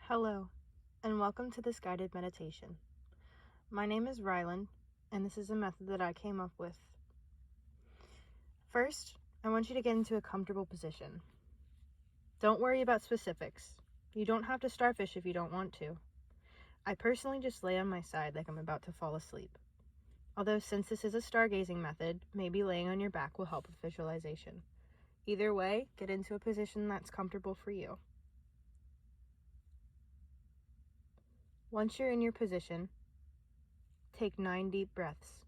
Hello, and welcome to this guided meditation. My name is Rylynd, and this is a method that I came up with. First, I want you to get into a comfortable position. Don't worry about specifics. You don't have to starfish if you don't want to. I personally just lay on my side like I'm about to fall asleep. Although since this is a stargazing method, maybe laying on your back will help with visualization. Either way, get into a position that's comfortable for you. Once you're in your position, take 9 deep breaths,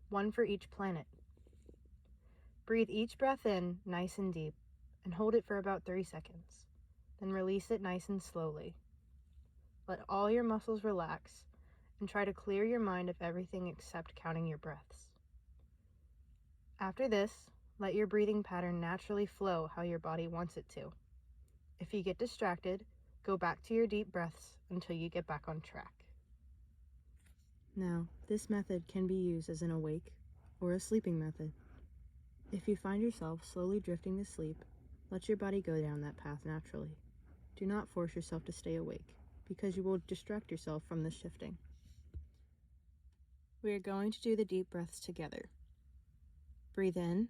one for each planet. Breathe each breath in nice and deep and hold it for about 3 seconds. Then release it nice and slowly. Let all your muscles relax and try to clear your mind of everything except counting your breaths. After this, let your breathing pattern naturally flow how your body wants it to. If you get distracted, go back to your deep breaths until you get back on track. Now, this method can be used as an awake or a sleeping method. If you find yourself slowly drifting to sleep, let your body go down that path naturally. Do not force yourself to stay awake, because you will distract yourself from the shifting. We are going to do the deep breaths together. Breathe in.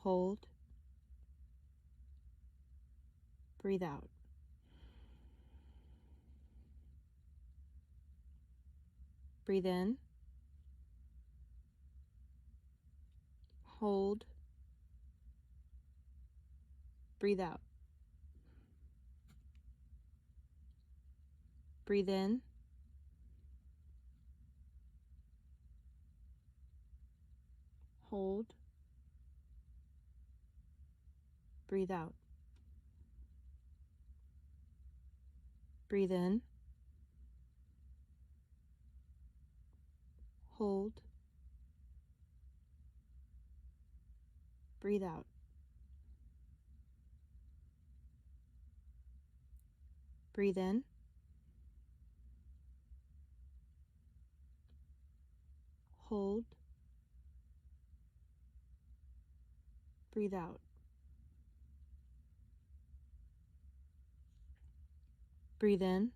Hold. Breathe out. Breathe in. Hold. Breathe out. Breathe in. Hold. Breathe out. Breathe in. Hold. Breathe out. Breathe in. Hold. Breathe out. Breathe in.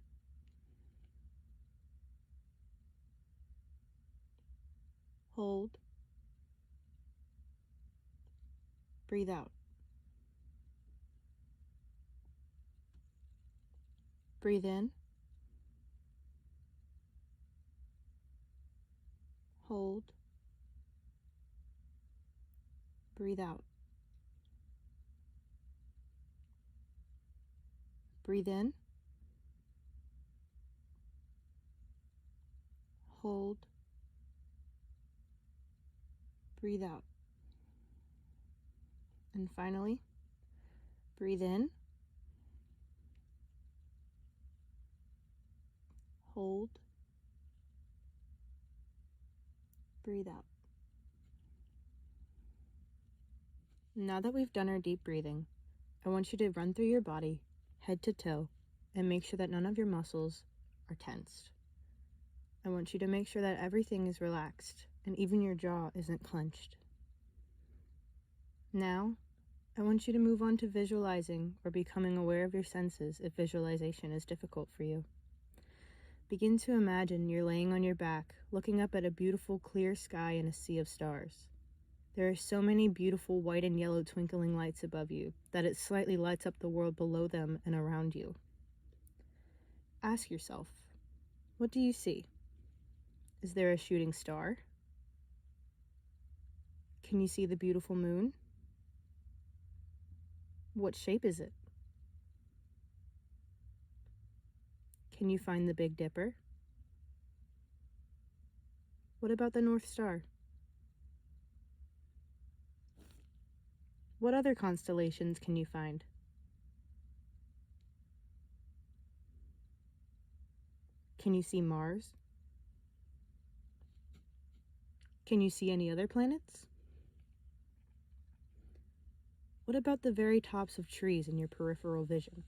Hold. Breathe out. Breathe in. Hold. Breathe out. Breathe in. Hold. Breathe out. And finally, breathe in. Hold. Breathe out. Now that we've done our deep breathing, I want you to run through your body, head to toe, and make sure that none of your muscles are tensed. I want you to make sure that everything is relaxed and even your jaw isn't clenched. Now, I want you to move on to visualizing or becoming aware of your senses if visualization is difficult for you. Begin to imagine you're laying on your back, looking up at a beautiful clear sky and a sea of stars. There are so many beautiful white and yellow twinkling lights above you that it slightly lights up the world below them and around you. Ask yourself, what do you see? Is there a shooting star? Can you see the beautiful moon? What shape is it? Can you find the Big Dipper? What about the North Star? What other constellations can you find? Can you see Mars? Can you see any other planets? What about the very tops of trees in your peripheral vision?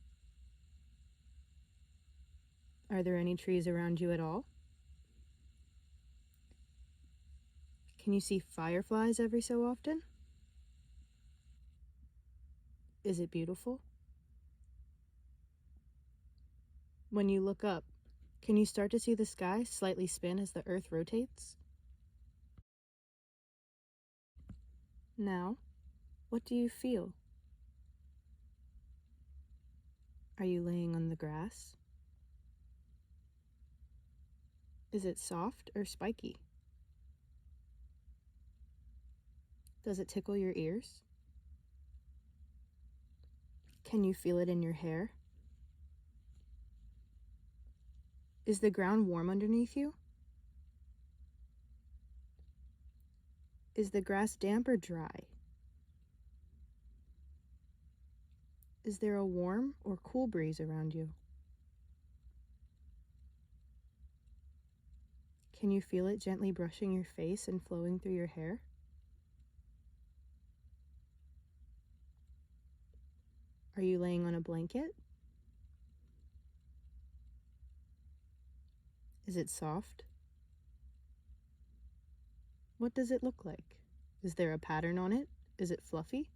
Are there any trees around you at all? Can you see fireflies every so often? Is it beautiful? When you look up, can you start to see the sky slightly spin as the Earth rotates? Now, what do you feel? Are you laying on the grass? Is it soft or spiky? Does it tickle your ears? Can you feel it in your hair? Is the ground warm underneath you? Is the grass damp or dry? Is there a warm or cool breeze around you? Can you feel it gently brushing your face and flowing through your hair? Are you laying on a blanket? Is it soft? What does it look like? Is there a pattern on it? Is it fluffy?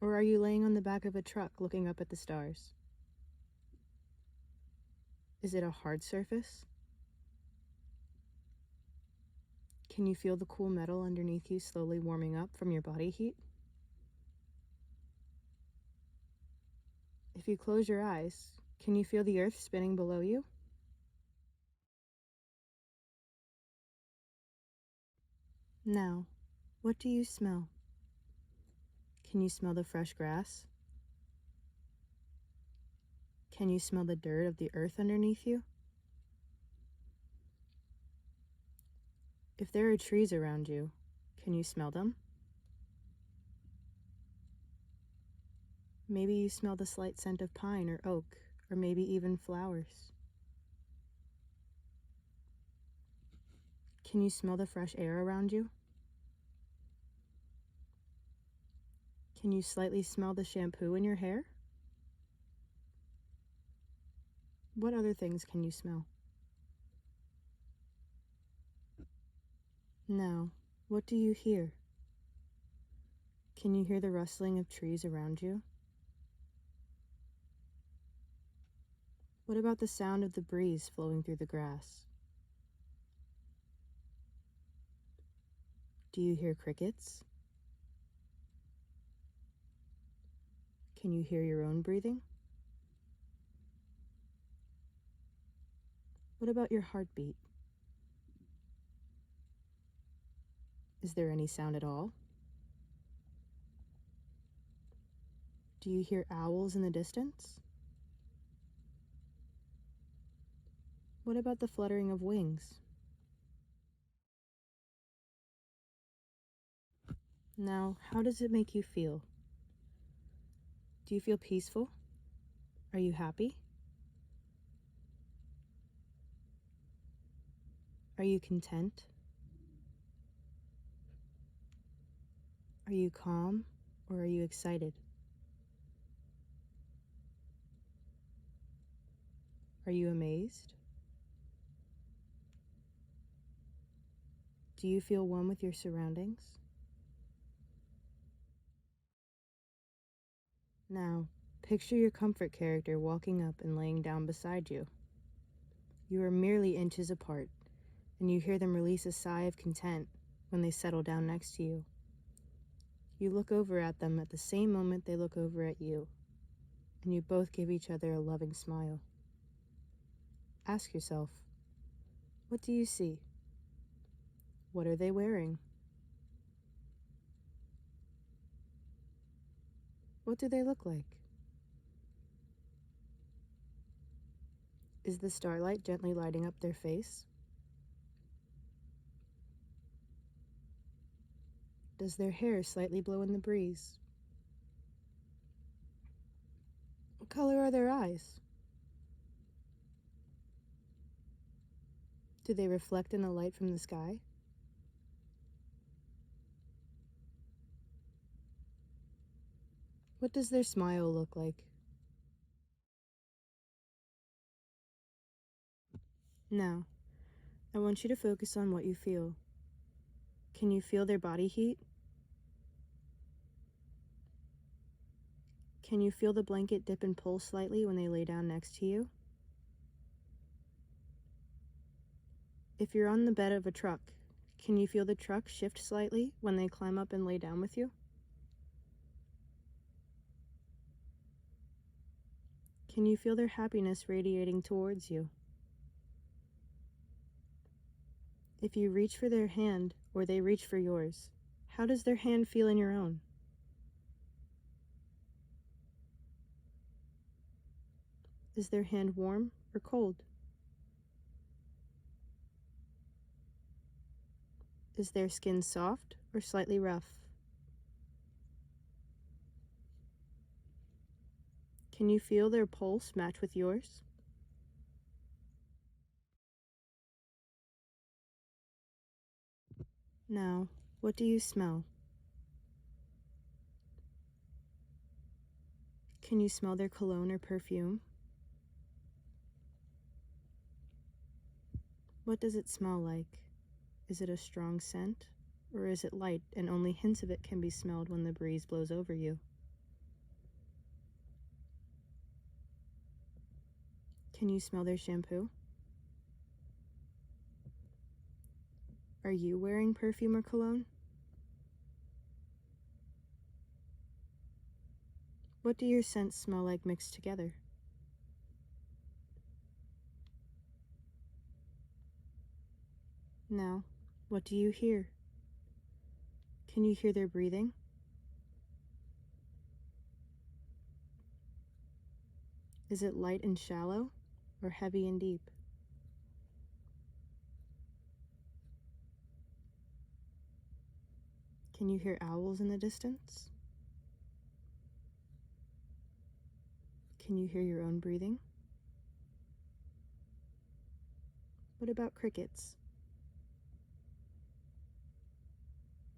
Or are you laying on the back of a truck looking up at the stars? Is it a hard surface? Can you feel the cool metal underneath you slowly warming up from your body heat? If you close your eyes, can you feel the earth spinning below you? Now, what do you smell? Can you smell the fresh grass? Can you smell the dirt of the earth underneath you? If there are trees around you, can you smell them? Maybe you smell the slight scent of pine or oak, or maybe even flowers. Can you smell the fresh air around you? Can you slightly smell the shampoo in your hair? What other things can you smell? Now, what do you hear? Can you hear the rustling of trees around you? What about the sound of the breeze flowing through the grass? Do you hear crickets? Can you hear your own breathing? What about your heartbeat? Is there any sound at all? Do you hear owls in the distance? What about the fluttering of wings? Now, how does it make you feel? Do you feel peaceful? Are you happy? Are you content? Are you calm or are you excited? Are you amazed? Do you feel one with your surroundings? Now, picture your comfort character walking up and laying down beside you. You are merely inches apart, and you hear them release a sigh of content when they settle down next to you. You look over at them at the same moment they look over at you, and you both give each other a loving smile. Ask yourself, what do you see? What are they wearing? What do they look like? Is the starlight gently lighting up their face? Does their hair slightly blow in the breeze? What color are their eyes? Do they reflect in the light from the sky? What does their smile look like? Now, I want you to focus on what you feel. Can you feel their body heat? Can you feel the blanket dip and pull slightly when they lay down next to you? If you're on the bed of a truck, can you feel the truck shift slightly when they climb up and lay down with you? Can you feel their happiness radiating towards you? If you reach for their hand or they reach for yours, how does their hand feel in your own? Is their hand warm or cold? Is their skin soft or slightly rough? Can you feel their pulse match with yours? Now, what do you smell? Can you smell their cologne or perfume? What does it smell like? Is it a strong scent, or is it light and only hints of it can be smelled when the breeze blows over you? Can you smell their shampoo? Are you wearing perfume or cologne? What do your scents smell like mixed together? Now, what do you hear? Can you hear their breathing? Is it light and shallow, or heavy and deep? Can you hear owls in the distance? Can you hear your own breathing? What about crickets?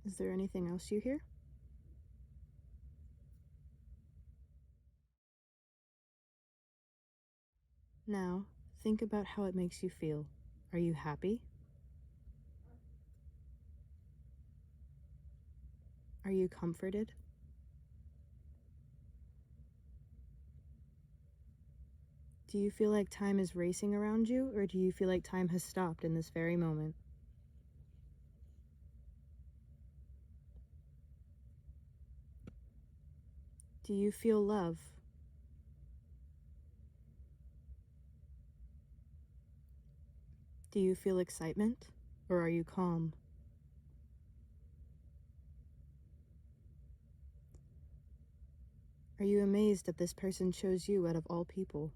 Is there anything else you hear? Now, think about how it makes you feel. Are you happy? Are you comforted? Do you feel like time is racing around you, or do you feel like time has stopped in this very moment? Do you feel love? Do you feel excitement, or are you calm? Are you amazed that this person chose you out of all people?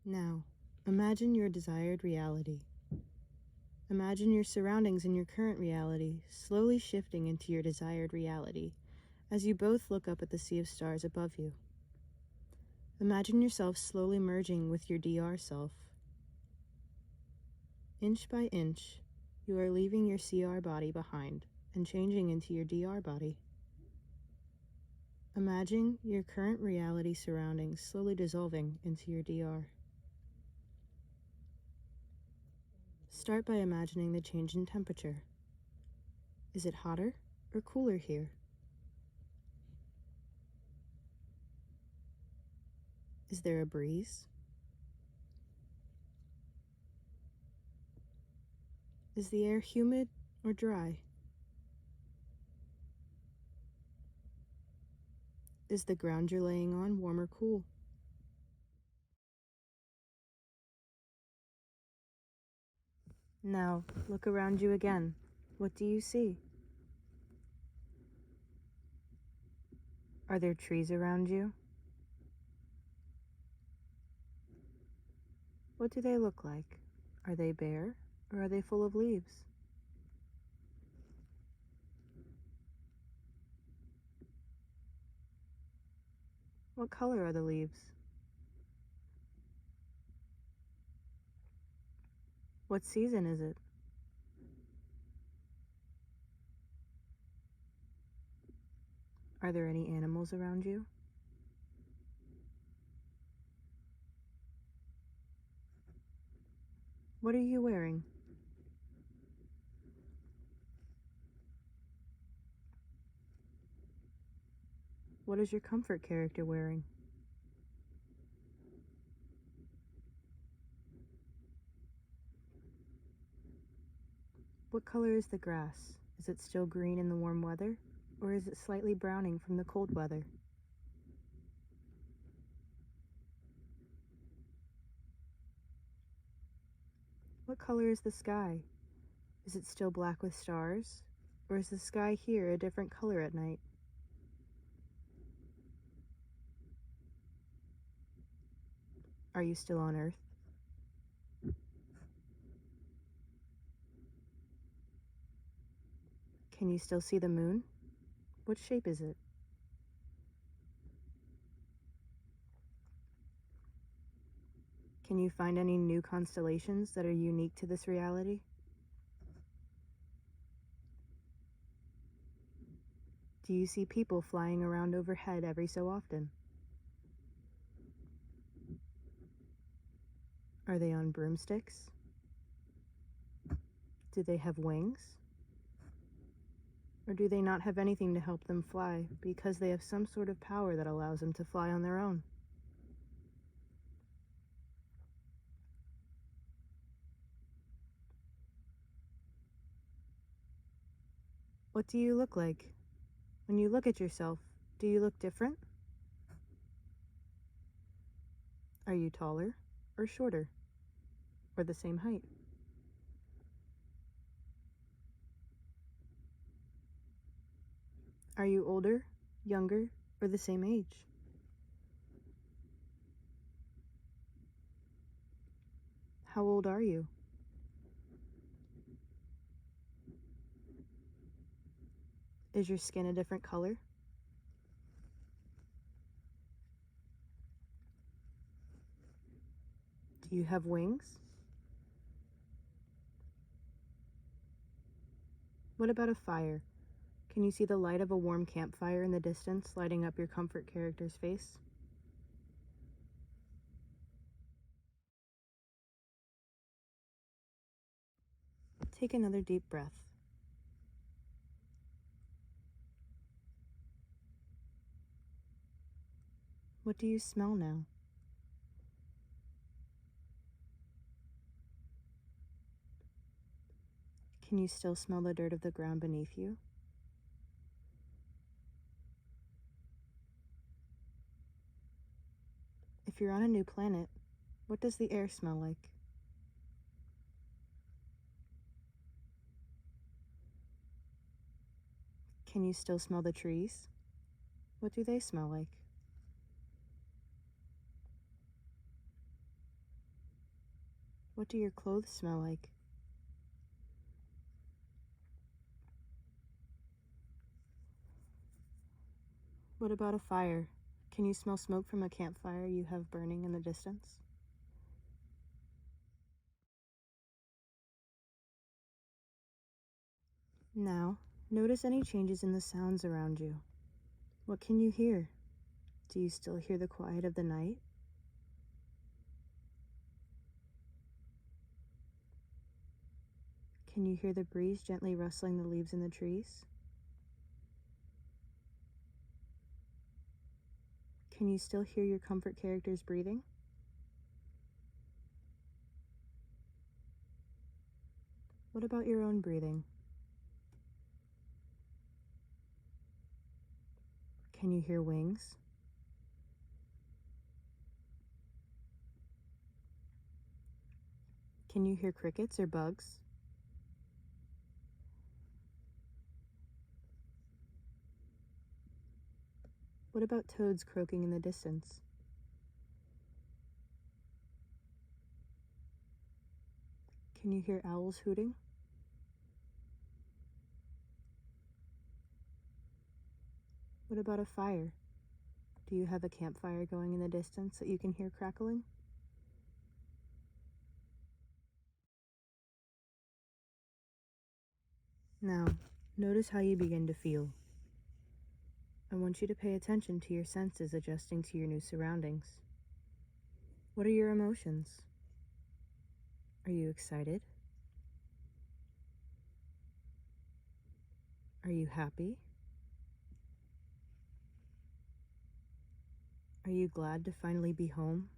Now, imagine your desired reality. Imagine your surroundings in your current reality slowly shifting into your desired reality as you both look up at the sea of stars above you. Imagine yourself slowly merging with your DR self. Inch by inch, you are leaving your CR body behind and changing into your DR body. Imagine your current reality surroundings slowly dissolving into your DR. Start by imagining the change in temperature. Is it hotter or cooler here? Is there a breeze? Is the air humid or dry? Is the ground you're laying on warm or cool? Now, look around you again. What do you see? Are there trees around you? What do they look like? Are they bare or are they full of leaves? What color are the leaves? What season is it? Are there any animals around you? What are you wearing? What is your comfort character wearing? What color is the grass? Is it still green in the warm weather, or is it slightly browning from the cold weather? What color is the sky? Is it still black with stars, or is the sky here a different color at night? Are you still on Earth? Can you still see the moon? What shape is it? Can you find any new constellations that are unique to this reality? Do you see people flying around overhead every so often? Are they on broomsticks? Do they have wings? Or do they not have anything to help them fly because they have some sort of power that allows them to fly on their own? What do you look like? When you look at yourself, do you look different? Are you taller or shorter or the same height? Are you older, younger, or the same age? How old are you? Is your skin a different color? Do you have wings? What about a fire? Can you see the light of a warm campfire in the distance lighting up your comfort character's face? Take another deep breath. What do you smell now? Can you still smell the dirt of the ground beneath you? If you're on a new planet, what does the air smell like? Can you still smell the trees? What do they smell like? What do your clothes smell like? What about a fire? Can you smell smoke from a campfire you have burning in the distance? Now, notice any changes in the sounds around you. What can you hear? Do you still hear the quiet of the night? Can you hear the breeze gently rustling the leaves in the trees? Can you still hear your comfort characters breathing? What about your own breathing? Can you hear wings? Can you hear crickets or bugs? What about toads croaking in the distance? Can you hear owls hooting? What about a fire? Do you have a campfire going in the distance that you can hear crackling? Now, notice how you begin to feel. I want you to pay attention to your senses adjusting to your new surroundings. What are your emotions? Are you excited? Are you happy? Are you glad to finally be home?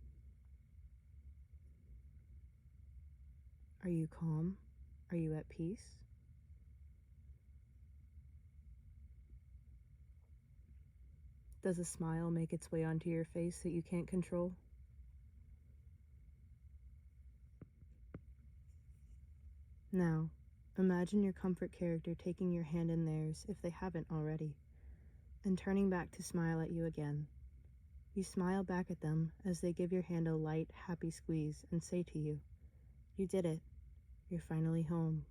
Are you calm? Are you at peace? Does a smile make its way onto your face that you can't control? Now, imagine your comfort character taking your hand in theirs if they haven't already, and turning back to smile at you again. You smile back at them as they give your hand a light, happy squeeze and say to you, "You did it. You're finally home."